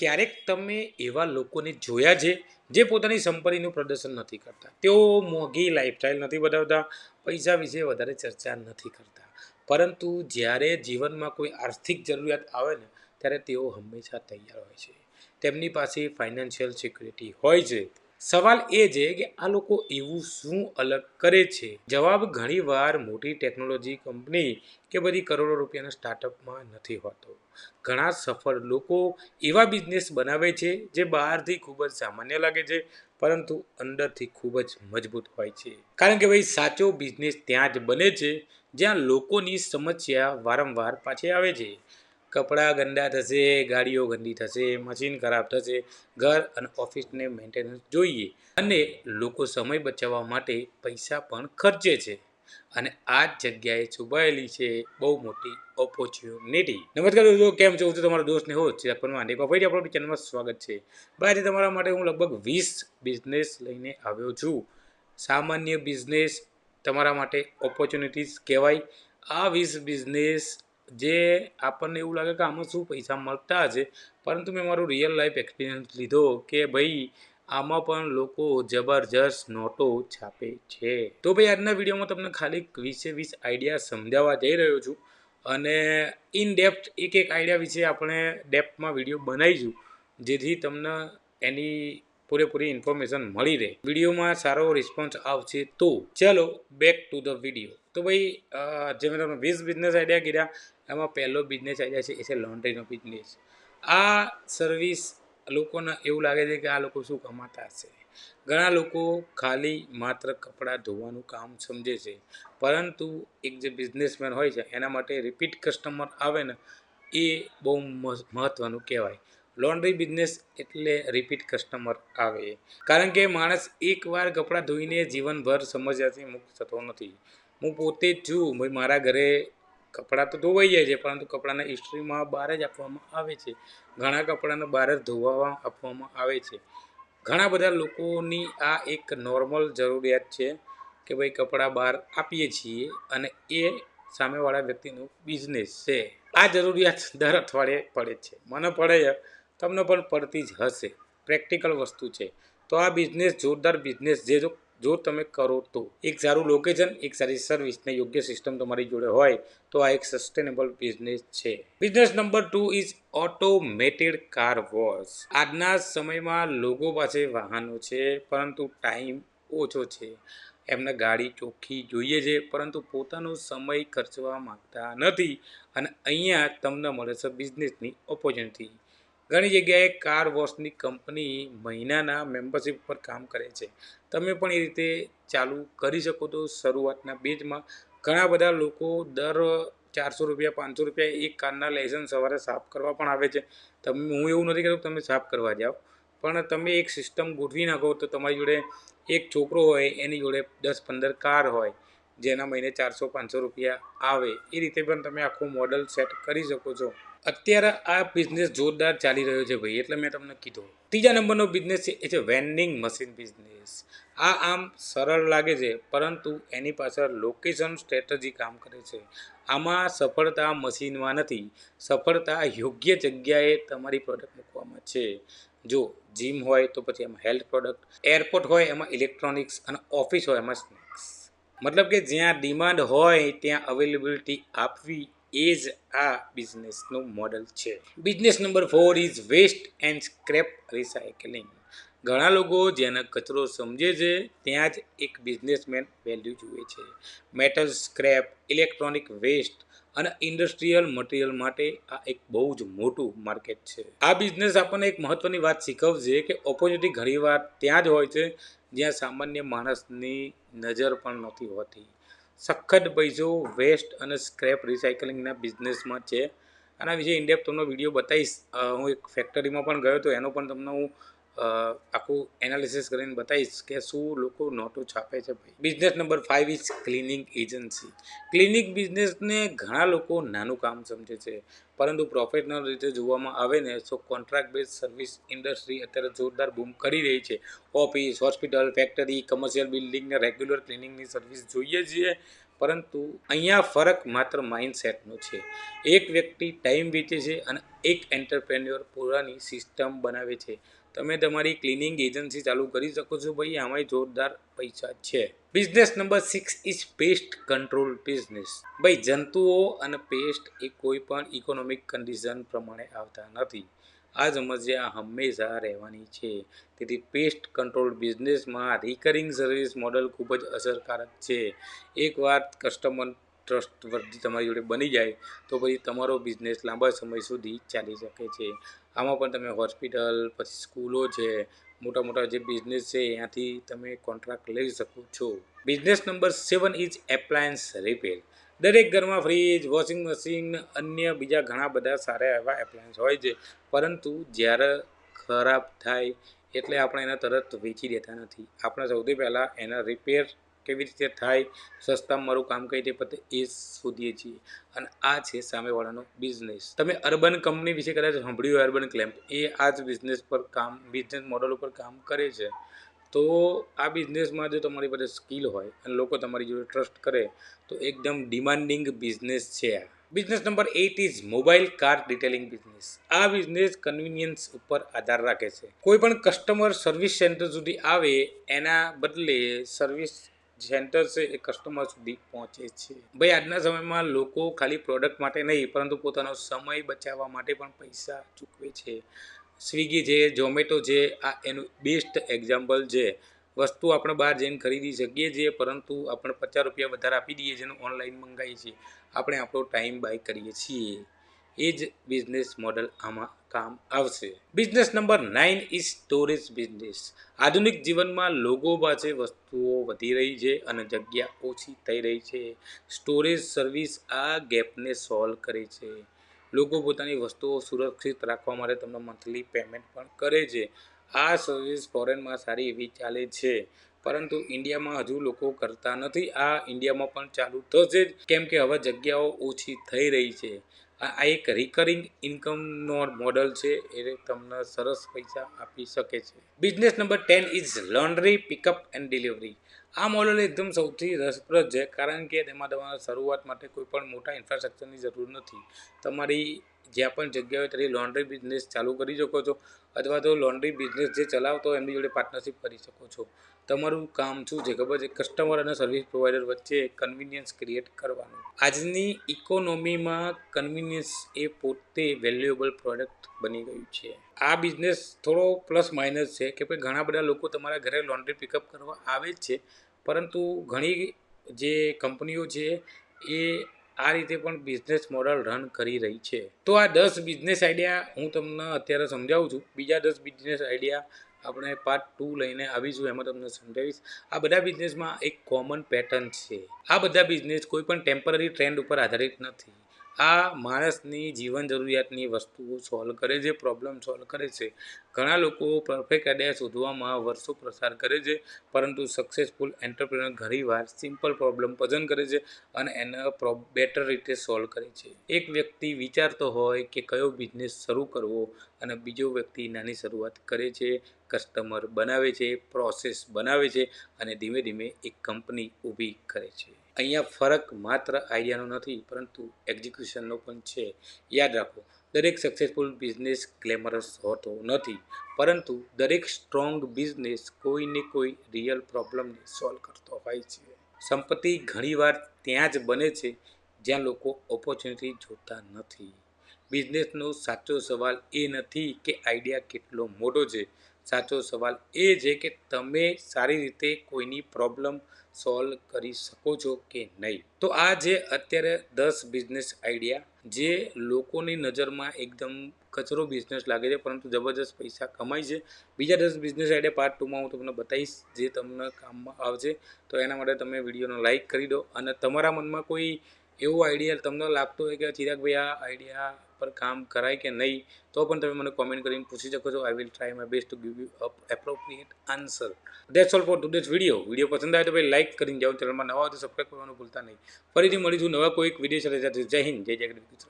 ક્યારેક તમે એવા લોકોને જોયા છે જે પોતાની સંપત્તિનું પ્રદર્શન નથી કરતા? તેઓ મોંઘી લાઈફસ્ટાઈલ નથી બતાવતા, પૈસા વિશે વધારે ચર્ચા નથી કરતા, પરંતુ જ્યારે જીવનમાં કોઈ આર્થિક જરૂરિયાત આવે ને ત્યારે તેઓ હંમેશા તૈયાર હોય છે. તેમની પાસે ફાઇનાન્શિયલ સિક્યુરિટી હોય છે. સવાલ એ છે કે આ લોકો એવું શું અલગ કરે છે? જવાબ ઘણીવાર મોટી ટેકનોલોજી કંપની કે બધી કરોડો રૂપિયાના સ્ટાર્ટઅપમાં નથી હોતો. ઘણા સફળ લોકો એવા બિઝનેસ બનાવે છે જે બહારથી ખૂબ જ સામાન્ય લાગે છે, પરંતુ અંદરથી ખૂબ જ મજબૂત હોય છે. કારણ કે ભાઈ સાચો બિઝનેસ ત્યાં જ બને છે જ્યાં લોકોની સમસ્યા વારંવાર પાછી આવે છે. કપડાં ગંદા થશે, ગાડીઓ ગંદી થશે, મશીન ખરાબ થશે, ઘર અને ઓફિસને મેન્ટેનન્સ જોઈએ, અને લોકો સમય બચાવવા માટે પૈસા પણ ખર્ચે છે. અને આ જગ્યાએ છુપાયેલી છે બહુ મોટી ઓપોર્ચ્યુનિટી. નમસ્કાર દોસ્તો, કેમ છો? હું તમારો દોસ્ત ને હોત છે પણ માંડે ફરી આપણો ચેનલમાં સ્વાગત છે. ભાઈ આજે તમારા માટે હું લગભગ 20 બિઝનેસ લઈને આવ્યો છું. સામાન્ય બિઝનેસ તમારા માટે ઓપોર્ચ્યુનિટીઝ કહેવાય. આ 20 બિઝનેસ જે આપણને એવું લાગે કે આમાં શું પૈસા મળતા હશે, પરંતુ મેં મારું રિયલ લાઈફ એક્સપિરિયન્સ લીધો કે ભાઈ આમાં પણ લોકો જબરજસ્ત નોટો છાપે છે. તો ભાઈ આજના વિડીયોમાં તમને ખાલી 20 આઈડિયા સમજાવવા જઈ રહ્યો છું, અને ઇન ડેપ્થ એક આઈડિયા વિશે આપણે ડેપ્થમાં વિડીયો બનાવીશું, જેથી તમને એની પૂરેપૂરી ઇન્ફોર્મેશન મળી રહે. વિડીયોમાં સારો રિસ્પોન્સ આવશે તો ચલો બેક ટુ ધ વિડીયો. તો ભાઈ જે મેં તમને 20 બિઝનેસ આઈડિયા કીધા, એમાં પહેલો બિઝનેસ આઈડિયા છે એ છે લોન્ડ્રીનો બિઝનેસ. આ સર્વિસ લોકોને એવું લાગે છે કે આ લોકો શું કમાતા હશે. ઘણા લોકો ખાલી માત્ર કપડાં ધોવાનું કામ સમજે છે, પરંતુ એક જે બિઝનેસમેન હોય છે એના માટે રિપીટ કસ્ટમર આવે ને એ બહુ મહત્ત્વનું કહેવાય. લોન્ડ્રી બિઝનેસ એટલે રિપીટ કસ્ટમર આવે, કારણ કે માણસ એકવાર કપડાં ધોઈને જીવનભર સમસ્યાથી મુક્ત થતો નથી. હું પોતે જ છું ભાઈ, મારા ઘરે કપડાં તો ધોવાઈ જાય છે, પરંતુ કપડાંના ઇસ્ત્રીમાં બહાર જ આપવામાં આવે છે. ઘણા કપડાંને બહાર જ ધોવા આપવામાં આવે છે. ઘણા બધા લોકોની આ એક નોર્મલ જરૂરિયાત છે કે ભાઈ કપડાં બહાર આપીએ છીએ, અને એ સામેવાળા વ્યક્તિનો બિઝનેસ છે. આ જરૂરિયાત દર અઠવાડિયે પડે છે. મને પડે છે, તમને પણ પડતી જ હશે. પ્રેક્ટિકલ વસ્તુ છે. તો આ બિઝનેસ જોરદાર બિઝનેસ જે જો તમે કરો તો એક સારું લોકેશન, એક સારી સર્વિસ ને યોગ્ય સિસ્ટમ તમારી જોડે હોય તો આ એક સસ્ટેનેબલ બિઝનેસ છે. Business number 2 is automated car wash. આજના સમયમાં લોકો પાસે વાહનો છે, પરંતુ ટાઈમ ઓછો છે. એમને ગાડી ચોખ્ખી જોઈએ છે, પરંતુ પોતાનો સમય ખર્ચવા માંગતા નથી. અને અહીંયા તમને મળે છે બિઝનેસની ઓપોર્ચ્યુનિટી. ઘણી જગ્યાએ કાર વોશની કંપની મહિનાના મેમ્બરશિપ પર કામ કરે છે. તમે પણ એ રીતે ચાલુ કરી શકો તો શરૂઆતના બેઝમાં. ઘણા બધા લોકો દર 400 રૂપિયા 500 રૂપિયા એક કારના લાઇસન્સ સવારે સાફ કરવા પણ આવે છે. હું એવું નથી કહેતો તમે સાફ કરવા જાઓ, પણ તમે એક સિસ્ટમ ગોઠવી નાખો તો તમારી જોડે એક છોકરો હોય એની જોડે 10-15 કાર હોય, જેના મહિને 400-500 રૂપિયા આવે. એ રીતે પણ તમે આખું મોડલ સેટ કરી શકો છો. અત્યારે આ બિઝનેસ જોરદાર ચાલી રહ્યો છે ભાઈ, એટલે મેં તમને કીધું. ત્રીજા નંબરનો બિઝનેસ છે એ છે વેન્ડિંગ મશીન બિઝનેસ. આ આમ સરળ લાગે છે, પરંતુ એની પાછળ લોકેશન સ્ટ્રેટેજી કામ કરે છે. આમાં સફળતા મશીનમાં નથી, સફળતા યોગ્ય જગ્યાએ તમારી પ્રોડક્ટ મૂકવામાં છે. જો જીમ હોય તો પછી એમાં હેલ્થ પ્રોડક્ટ, એરપોર્ટ હોય એમાં ઇલેક્ટ્રોનિક્સ, અને ઓફિસ હોય એમાં સ્નેક્સ. મતલબ કે જ્યાં ડિમાન્ડ હોય ત્યાં અવેલેબિલિટી આપવી એ જ આ બિઝનેસનું મોડલ છે. Business number 4 is waste and scrap recycling. ઘણા લોકો જેને કચરો સમજે છે ત્યાં જ એક બિઝનેસમેન વેલ્યુ જુએ છે. મેટલ સ્ક્રેપ, ઇલેક્ટ્રોનિક વેસ્ટ અને ઇન્ડસ્ટ્રીયલ મટીરિયલ માટે આ એક બહુ જ મોટું માર્કેટ છે. આ બિઝનેસ આપણને એક મહત્ત્વની વાત શીખવશે કે ઓપોર્ચ્યુનિટી ઘણીવાર ત્યાં જ હોય છે જ્યાં સામાન્ય માણસની નજર પણ નથી હોતી. સખત પૈસો વેસ્ટ અને સ્ક્રેપ રિસાયકલિંગના બિઝનેસમાં છે. આના વિશે ઇનડેપ્થ તમને વિડીયો બતાવીશ. હું એક ફેક્ટરીમાં પણ ગયો હતો, એનો પણ તમને હું આખું એનાલિસિસ કરીને બતાવીશ કે શું લોકો નોટો છાપે છે ભાઈ. Business number 5 is cleaning agency. Clinic બિઝનેસને ઘણા લોકો નાનું કામ સમજે છે, પરંતુ પ્રોફેશનલ રીતે જોવામાં આવે ને તો કોન્ટ્રાક્ટ બેઝ સર્વિસ ઇન્ડસ્ટ્રી અત્યારે જોરદાર બૂમ કરી રહી છે. ઓફિસ, હોસ્પિટલ, ફેક્ટરી, કમર્શિયલ બિલ્ડિંગને રેગ્યુલર ક્લિનિંગની સર્વિસ જોઈએ છીએ, પરંતુ અહીંયા ફરક માત્ર માઇન્ડસેટનો છે. એક વ્યક્તિ ટાઈમ વેચે છે અને એક એન્ટરપ્રેન્યોર પૂરાની સિસ્ટમ બનાવે છે. તમે તમારી ક્લિનિંગ એજન્સી ચાલુ કરી શકો છો ભાઈ, આમાંય જોરદાર પૈસા છે. Business number 6 is paste control business. ભાઈ, જંતુઓ અને પેસ્ટ એ કોઈ પણ ઇકોનોમિક કન્ડિશન પ્રમાણે આવતા નથી. આ સમસ્યા હંમેશા રહેવાની છે. તેથી પેસ્ટ કંટ્રોલ બિઝનેસમાં રિકરિંગ સર્વિસ મોડલ ખૂબ જ અસરકારક છે. એકવાર કસ્ટમર ટ્રસ્ટવર્ધી તમારી જોડે બની જાય તો પછી તમારો બિઝનેસ લાંબા સમય સુધી ચાલી શકે છે. આમાં પણ તમે હોસ્પિટલ, પછી સ્કૂલો છે, મોટા મોટા જે બિઝનેસ છે ત્યાંથી તમે કોન્ટ્રાક્ટ લઈ શકો છો. Business number 7 is appliance repair. દરેક ઘરમાં ફ્રીજ, વોશિંગ મશીન, અન્ય બીજા ઘણા બધા સારા એવા એપ્લાયન્સ હોય છે, પરંતુ જ્યારે ખરાબ થાય એટલે આપણે એને તરત વેચી દેતા નથી. આપણે સૌથી પહેલાં એના રિપેર કેવી રીતે થાય, સસ્તામાં મારું કામ કઈ રીતે પતે એ શોધીએ છીએ. અને આ છે સામેવાળાનો બિઝનેસ. તમે અર્બન કંપની વિશે કદાચ સાંભળ્યું હોય, અર્બન ક્લેમ્પ, એ આ જ બિઝનેસ મોડલ ઉપર કામ કરે છે. તો આ બિઝનેસમાં જો તમારી પાસે સ્કિલ હોય અને લોકો તમારી જોડે ટ્રસ્ટ કરે તો એકદમ ડિમાન્ડિંગ બિઝનેસ છે. Business number 8 is mobile car detailing business. આ બિઝનેસ કન્વિનિયન્સ ઉપર આધાર રાખે છે. કોઈ પણ કસ્ટમર સર્વિસ સેન્ટર સુધી આવે એના બદલે સર્વિસ સેન્ટર છે એ કસ્ટમર સુધી પહોંચે છે. ભાઈ, આજના સમયમાં લોકો ખાલી પ્રોડક્ટ માટે નહીં પરંતુ પોતાનો સમય બચાવવા માટે પણ પૈસા ચૂકવે છે. સ્વિગી છે, ઝોમેટો છે, આ એનું બેસ્ટ એક્ઝામ્પલ છે. વસ્તુ આપણે બહાર જઈને ખરીદી શકીએ છીએ, પરંતુ આપણે 50 રૂપિયા વધારે આપી દઈએ જેનું ઓનલાઈન મંગાવીએ છીએ. આપણે આપણો ટાઈમ બાય કરીએ છીએ. એ જ બિઝનેસ મોડલ આમાં કામ આવશે. Business number 9 is storage business. આધુનિક જીવનમાં લોકો પાસે વસ્તુઓ વધી રહી છે અને જગ્યા ઓછી થઈ રહી છે. સ્ટોરેજ સર્વિસ આ ગેપને સોલ્વ કરે છે. લોકો પોતાની વસ્તુઓ સુરક્ષિત રાખવા માટે તમને મંથલી પેમેન્ટ પણ કરે છે. આ સર્વિસ ફોરેનમાં સારી એવી ચાલે છે, પરંતુ ઇન્ડિયામાં હજુ લોકો કરતા નથી. આ ઇન્ડિયામાં પણ ચાલુ થશે જ, કેમ કે હવે જગ્યાઓ ઓછી થઈ રહી છે. આ એક રિકરિંગ ઇન્કમનો મોડલ છે, એ તમને સરસ પૈસા આપી શકે છે. Business number 10 is laundry pickup and delivery. આ મોડલ એકદમ સૌથી રસપ્રદ છે, કારણ કે તેમાં તમારે શરૂઆત માટે કોઈ પણ મોટા ઇન્ફ્રાસ્ટ્રક્ચરની જરૂર નથી. તમારી જ્યાં પણ જગ્યા હોય ત્યાંથી લોન્ડ્રી બિઝનેસ ચાલુ કરી શકો છો, અથવા તો લોન્ડ્રી બિઝનેસ જે ચલાવતો હોય એમની જોડે પાર્ટનરશિપ કરી શકો છો. તમારું કામ શું છે ખબર છે? કસ્ટમર અને સર્વિસ પ્રોવાઈડર વચ્ચે કન્વિનિયન્સ ક્રિએટ કરવાનું. આજની ઇકોનોમીમાં કન્વિનિયન્સ એ પોતે વેલ્યુએબલ પ્રોડક્ટ બની ગયું છે. આ બિઝનેસ થોડો પ્લસ માઇનસ છે કે ભાઈ ઘણા બધા લોકો તમારા ઘરે લોન્ડ્રી પિકઅપ કરવા આવે જ છે, પરંતુ ઘણી જે કંપનીઓ છે એ આ રીતે પણ બિઝનેસ મોડલ રન કરી રહી છે. તો આ 10 બિઝનેસ આઈડિયા હું તમને અત્યારે સમજાવું છું. બીજા 10 બિઝનેસ આઈડિયા આપણે પાર્ટ 2 લઈને આવીશું, એમાં તમને સમજાવીશ. આ બધા બિઝનેસમાં એક કોમન પેટર્ન છે. આ બધા બિઝનેસ કોઈ પણ ટેમ્પરરી ટ્રેન્ડ ઉપર આધારિત નથી. આ માણસની જીવન જરૂરિયાતની વસ્તુઓ સોલ્વ કરે છે, પ્રોબ્લેમ સોલ્વ કરે છે. ઘણા લોકો પરફેક્ટ આઈડિયા શોધવામાં વર્ષો પસાર કરે છે, પરંતુ સક્સેસફુલ એન્ટરપ્રેનર ઘણીવાર સિમ્પલ પ્રોબ્લેમ પસંદ કરે છે અને એને બેટર રીતે સોલ્વ કરે છે. એક વ્યક્તિ વિચારતો હોય કે કયો બિઝનેસ શરૂ કરવો અને બીજો વ્યક્તિ નાની શરૂઆત કરે છે, કસ્ટમર બનાવે છે, પ્રોસેસ બનાવે છે અને ધીમે ધીમે એક કંપની ઊભી કરે છે. અહીંયા ફરક માત્ર આઈડિયાનો નથી, પરંતુ એક્ઝિક્યુશનનો પણ છે. યાદ રાખો, દરેક સક્સેસફુલ બિઝનેસ ગ્લેમરસ હોતો નથી, પરંતુ દરેક સ્ટ્રોંગ બિઝનેસ કોઈને કોઈ રિયલ પ્રોબ્લેમને સોલ્વ કરતો હોય છે. સંપત્તિ ઘણીવાર ત્યાં જ બને છે જ્યાં લોકો ઓપોર્ચ્યુનિટી જોતા નથી. બિઝનેસનો સાચો સવાલ એ નથી કે આઈડિયા કેટલો મોટો છે. સાચો સવાલ એ છે કે તમે સારી રીતે કોઈની પ્રોબ્લેમ સોલ્વ કરી શકો છો કે નહીં. તો આ જે અત્યારે 10 બિઝનેસ આઈડિયા જે લોકોની નજરમાં એકદમ કચરો બિઝનેસ લાગે છે, પરંતુ જબરજસ્ત પૈસા કમાય છે. બીજા 10 બિઝનેસ આઈડિયા પાર્ટ 2માં હું તમને બતાવીશ, જે તમને કામમાં આવશે. તો એના માટે તમે વિડીયોનો લાઇક કરી દો, અને તમારા મનમાં કોઈ એવો આઈડિયા તમને લાગતો હોય કે ચિરાગભાઈ આ આઈડિયા પર કામ કરાય કે નહીં, તો પણ તમે મને કોમેન્ટ કરીને પૂછી શકો છો. I will try my best to give you appropriate answer. That's all four today's video પસંદ આવે તો ભાઈ લાઇક કરીને જાઓ. ચેનલમાં નવા હોય તો સબસ્ક્રાઈબ કરવાનું ભૂલતા નહીં. ફરીથી મળીશું નવા કોઈ વિડીયો સાથે. જય હિન્દ, જય જય ગુજરાત.